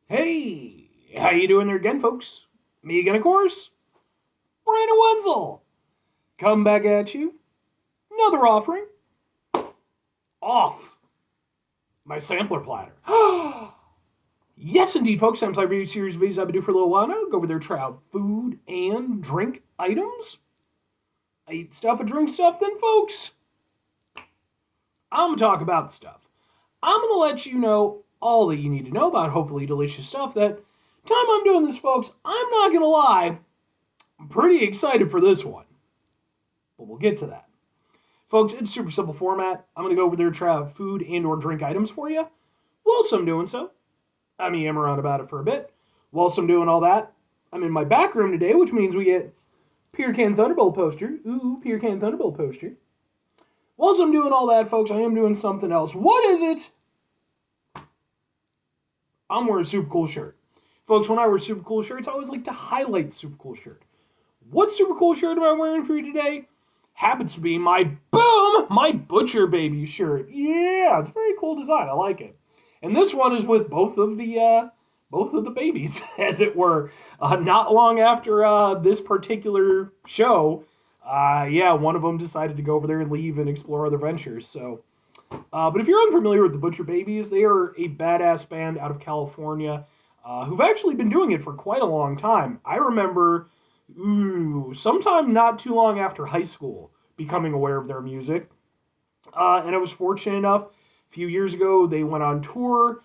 Hey, how you doing there again, folks? Me again, of course, Brandon Wenzel. Come back at you. Another offering. Off my sampler platter. Yes, indeed, folks. Sam's Live Review Series videos I've been doing for a little while now. Go over there, try out food and drink items. I eat stuff and drink stuff, then, folks, I'm going to talk about the stuff. I'm going to let you know all that you need to know about hopefully delicious stuff. That time I'm doing this, folks, I'm not going to lie, I'm pretty excited for this one. But we'll get to that. Folks, it's super simple format. I'm going to go over there and try out food and or drink items for you. Whilst I'm doing so, I'm yammering on about it for a bit. Whilst I'm doing all that, I'm in my back room today, which means we get Peter Can Thunderbolt poster. Ooh, Peter Can Thunderbolt poster. Whilst I'm doing all that, folks, I am doing something else. What is it? I'm wearing a super cool shirt. Folks, when I wear super cool shirts, I always like to highlight the super cool shirt. What super cool shirt am I wearing for you today? Happens to be my Butcher Baby shirt. Yeah, it's a very cool design. I like it. And this one is with both of the babies, as it were. Not long after this particular show, yeah, one of them decided to go over there and leave and explore other ventures. So, but if you're unfamiliar with the Butcher Babies, they are a badass band out of California who've actually been doing it for quite a long time. I remember sometime not too long after high school, becoming aware of their music. And I was fortunate enough, a few years ago, they went on tour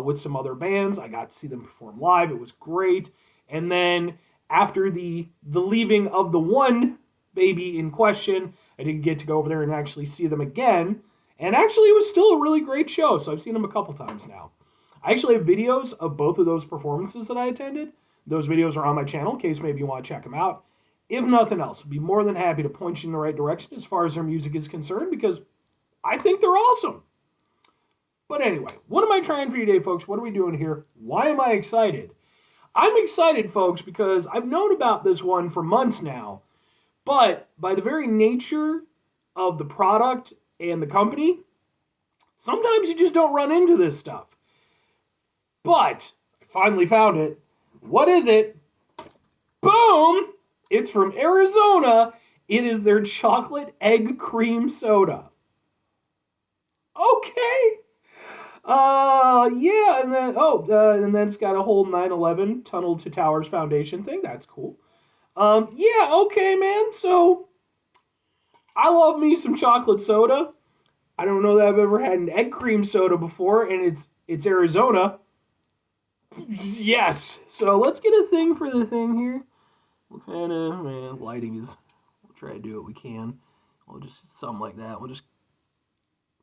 with some other bands. I got to see them perform live. It was great. And then after the leaving of the one baby in question, I didn't get to go over there and actually see them again. And actually, it was still a really great show. So I've seen them a couple times now. I actually have videos of both of those performances that I attended. Those videos are on my channel in case maybe you want to check them out. If nothing else, I'd be more than happy to point you in the right direction as far as their music is concerned because I think they're awesome. But anyway, what am I trying for you today, folks? What are we doing here? Why am I excited? I'm excited, folks, because I've known about this one for months now. But by the very nature of the product and the company, sometimes you just don't run into this stuff. But I finally found it. What is it? Boom! It's from Arizona. It is their chocolate egg cream soda. Okay. Yeah, and then it's got a whole 9/11 Tunnel to Towers Foundation thing. That's cool. Yeah, okay, man. So I love me some chocolate soda. I don't know that I've ever had an egg cream soda before, and it's Arizona. Yes. So let's get a thing for the thing here. What kind of lighting is? We'll try to do what we can. We'll just something like that. We'll just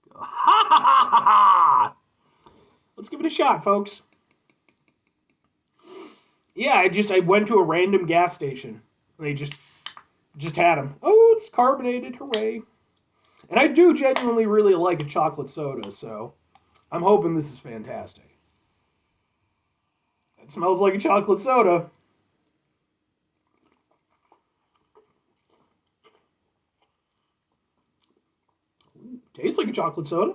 go. Ha ha ha ha ha! Let's give it a shot, folks. Yeah, I went to a random gas station. They just had them. Oh, it's carbonated, hooray! And I do genuinely really like a chocolate soda, so I'm hoping this is fantastic. It smells like a chocolate soda. Tastes like a chocolate soda.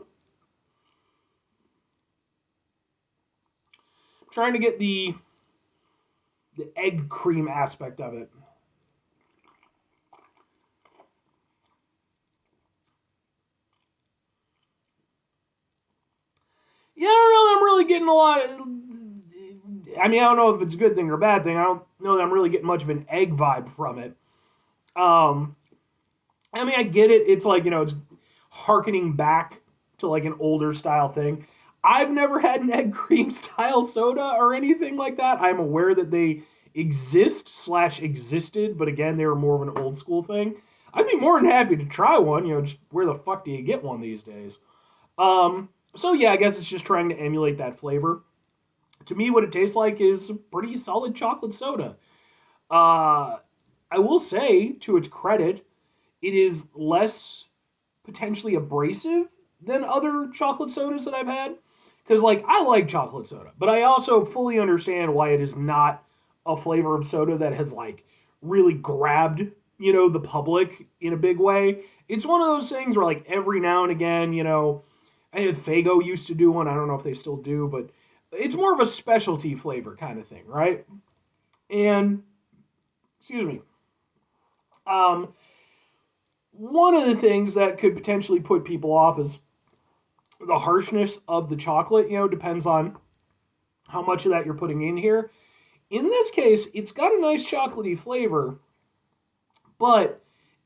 I'm trying to get the egg cream aspect of it. Yeah, I don't know that I'm really getting a lot of, I mean, I don't know if it's a good thing or a bad thing. I don't know that I'm really getting much of an egg vibe from it. Um, I mean, I get it. It's like, it's harkening back to like an older style thing. I've never had an egg cream style soda or anything like that. I'm aware that they existed, but again, they were more of an old school thing. I'd be more than happy to try one. Just where the fuck do you get one these days? So yeah, I guess it's just trying to emulate that flavor. To me, what it tastes like is a pretty solid chocolate soda. Uh, I will say, to its credit, it is less potentially abrasive than other chocolate sodas that I've had. Because, like, I like chocolate soda, but I also fully understand why it is not a flavor of soda that has, like, really grabbed, the public in a big way. It's one of those things where, like, every now and again, I know Fago used to do one. I don't know if they still do, but it's more of a specialty flavor kind of thing, right? And excuse me. Um, One of the things that could potentially put people off is the harshness of the chocolate. Depends on how much of that you're putting in here. In this case, it's got a nice chocolatey flavor, but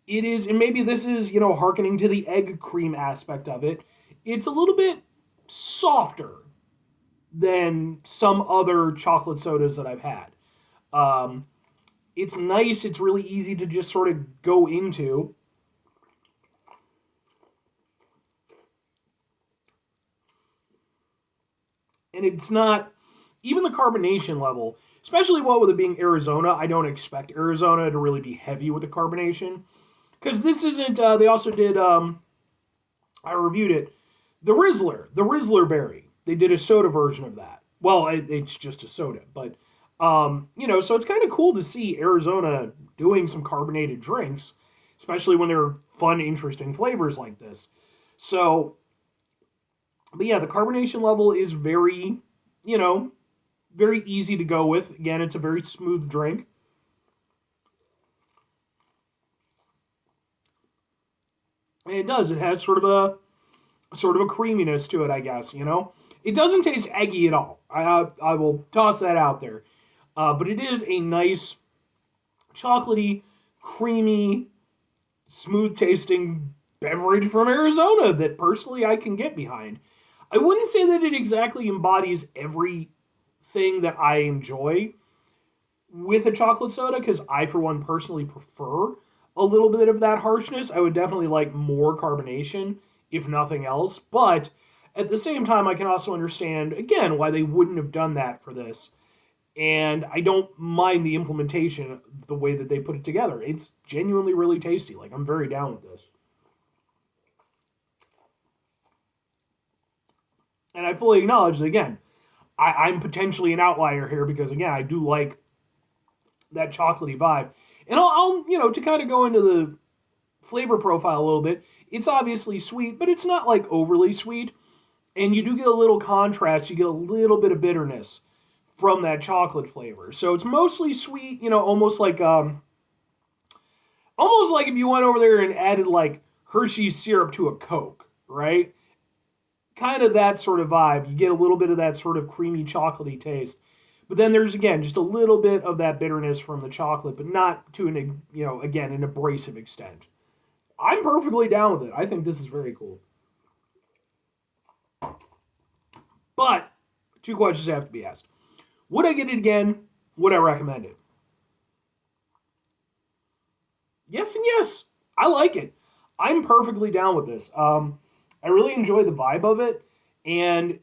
it is, and maybe this is, hearkening to the egg cream aspect of it. It's a little bit softer than some other chocolate sodas that I've had. Um, it's nice. It's really easy to just sort of go into. And it's not, even the carbonation level, especially what with it being Arizona, I don't expect Arizona to really be heavy with the carbonation. Because this isn't, they also did, I reviewed it, the Rizzler berry. They did a soda version of that. Well, it's just a soda, but so it's kind of cool to see Arizona doing some carbonated drinks, especially when they're fun, interesting flavors like this. So, but yeah, the carbonation level is very, you know, very easy to go with. Again, it's a very smooth drink. And it does. It has sort of a creaminess to it, I guess. It doesn't taste eggy at all. I will toss that out there. But it is a nice, chocolatey, creamy, smooth tasting beverage from Arizona that personally I can get behind. I wouldn't say that it exactly embodies everything that I enjoy with a chocolate soda because I, for one, personally prefer a little bit of that harshness. I would definitely like more carbonation, if nothing else. But at the same time, I can also understand, again, why they wouldn't have done that for this. And I don't mind the implementation, the way that they put it together. It's genuinely really tasty. Like, I'm very down with this. And I fully acknowledge that, again, I'm potentially an outlier here because, again, I do like that chocolatey vibe. And I'll to kind of go into the flavor profile a little bit, it's obviously sweet, but it's not like overly sweet. And you do get a little contrast. You get a little bit of bitterness from that chocolate flavor. So it's mostly sweet, almost like if you went over there and added like Hershey's syrup to a Coke, right? Kind of that sort of vibe. You get a little bit of that sort of creamy chocolatey taste. But then there's again just a little bit of that bitterness from the chocolate, but not to again an abrasive extent. I'm perfectly down with it. I think this is very cool. But two questions have to be asked. Would I get it again? Would I recommend it? Yes and yes. I like it. I'm perfectly down with this. I really enjoy the vibe of it, and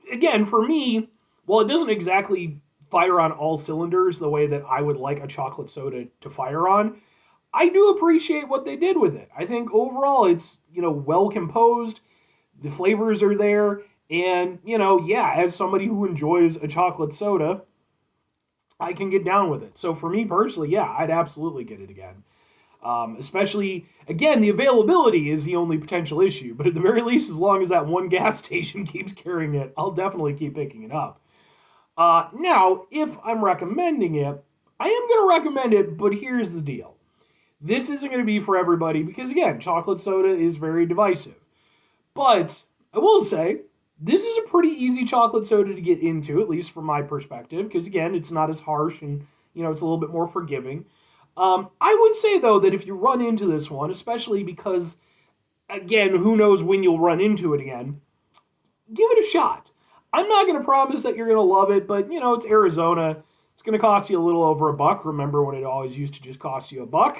again, for me, while it doesn't exactly fire on all cylinders the way that I would like a chocolate soda to fire on, I do appreciate what they did with it. I think overall it's well composed. The flavors are there, and yeah, as somebody who enjoys a chocolate soda, I can get down with it. So for me personally, yeah, I'd absolutely get it again. Especially, again, the availability is the only potential issue. But at the very least, as long as that one gas station keeps carrying it, I'll definitely keep picking it up. Now, if I'm recommending it, I am going to recommend it, but here's the deal. This isn't going to be for everybody because, again, chocolate soda is very divisive. But I will say, this is a pretty easy chocolate soda to get into, at least from my perspective, because, again, it's not as harsh and, it's a little bit more forgiving. I would say, though, that if you run into this one, especially because, again, who knows when you'll run into it again, give it a shot. I'm not going to promise that you're going to love it, but, it's Arizona. It's going to cost you a little over $1. Remember when it always used to just cost you $1?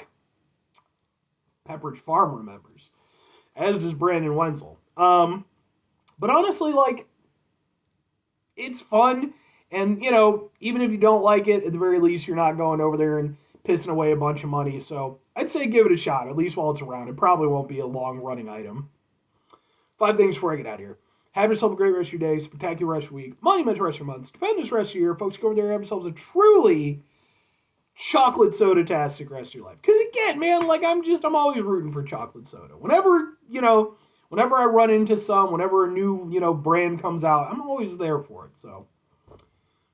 Pepperidge Farm remembers, as does Brandon Wenzel. But honestly, like, it's fun, and, even if you don't like it, at the very least, you're not going over there and pissing away a bunch of money. So I'd say give it a shot, at least while it's around. It probably won't be a long running item. 5 things before I get out of here. Have yourself a great rest of your day, spectacular rest of your week, monumental rest of your month, stupendous rest of your year. Folks, go over there and have yourselves a truly chocolate soda-tastic rest of your life. Because again, man, like I'm always rooting for chocolate soda. Whenever, Whenever I run into some, whenever a new, brand comes out, I'm always there for it. So,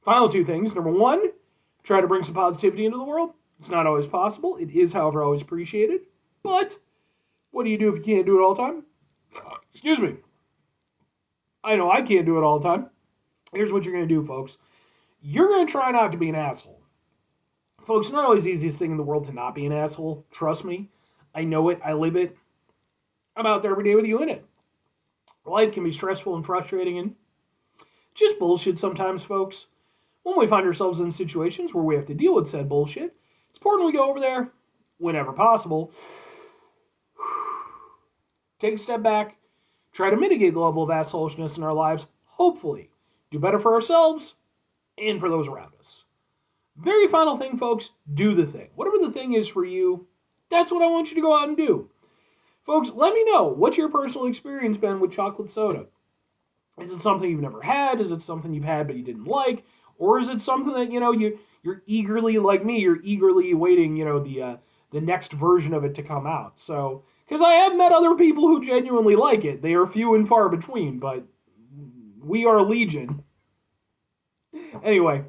final two things. Number one, try to bring some positivity into the world. It's not always possible. It is, however, always appreciated. But what do you do if you can't do it all the time? Excuse me. I know I can't do it all the time. Here's what you're going to do, folks. You're going to try not to be an asshole. Folks, it's not always the easiest thing in the world to not be an asshole. Trust me. I know it. I live it. I'm out there every day with you in it. Life can be stressful and frustrating and just bullshit sometimes, folks. When we find ourselves in situations where we have to deal with said bullshit, it's important we go over there, whenever possible, take a step back, try to mitigate the level of assholishness in our lives, hopefully do better for ourselves and for those around us. Very final thing, folks, do the thing. Whatever the thing is for you, that's what I want you to go out and do. Folks, let me know, what's your personal experience been with chocolate soda? Is it something you've never had? Is it something you've had but you didn't like? Or is it something that, you're eagerly, like me, you're eagerly awaiting, the next version of it to come out? So, because I have met other people who genuinely like it. They are few and far between, but we are legion. Anyway,